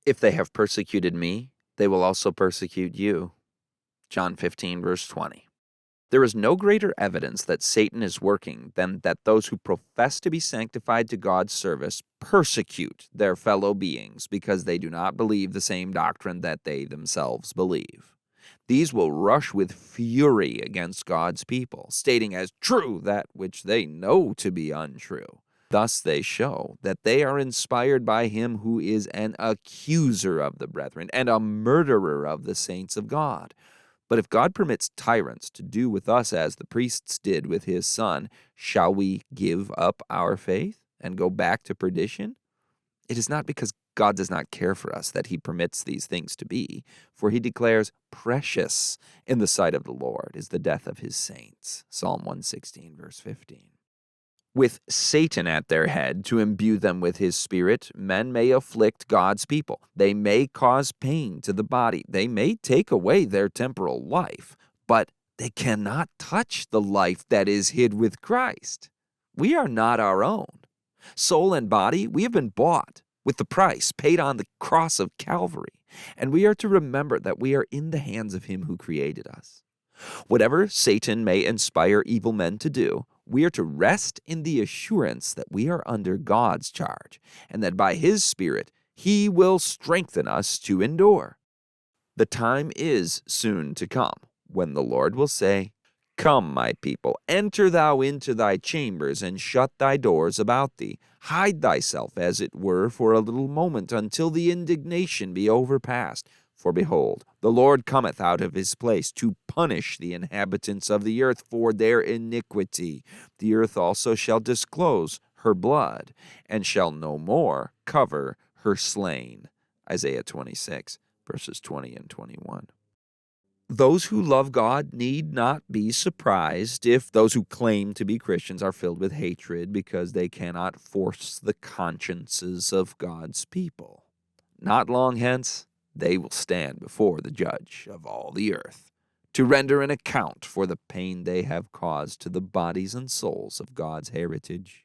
If they have persecuted me, they will also persecute you. John 15, verse 20. There is no greater evidence that Satan is working than that those who profess to be sanctified to God's service persecute their fellow beings because they do not believe the same doctrine that they themselves believe. These will rush with fury against God's people, stating as true that which they know to be untrue. Thus they show that they are inspired by him who is an accuser of the brethren and a murderer of the saints of God. But if God permits tyrants to do with us as the priests did with his Son, shall we give up our faith and go back to perdition? It is not because God does not care for us that he permits these things to be, for he declares, "Precious in the sight of the Lord is the death of his saints." Psalm 116, verse 15. With Satan at their head to imbue them with his spirit, men may afflict God's people. They may cause pain to the body. They may take away their temporal life, but they cannot touch the life that is hid with Christ. We are not our own. Soul and body, we have been bought with the price paid on the cross of Calvary, and we are to remember that we are in the hands of him who created us. Whatever Satan may inspire evil men to do, we are to rest in the assurance that we are under God's charge, and that by his Spirit he will strengthen us to endure. The time is soon to come when the Lord will say, "Come, my people, enter thou into thy chambers, and shut thy doors about thee. Hide thyself, as it were, for a little moment, until the indignation be overpast. For behold, the Lord cometh out of his place to punish the inhabitants of the earth for their iniquity. The earth also shall disclose her blood, and shall no more cover her slain." Isaiah 26, verses 20 and 21. Those who love God need not be surprised if those who claim to be Christians are filled with hatred because they cannot force the consciences of God's people. Not long hence, they will stand before the judge of all the earth to render an account for the pain they have caused to the bodies and souls of God's heritage.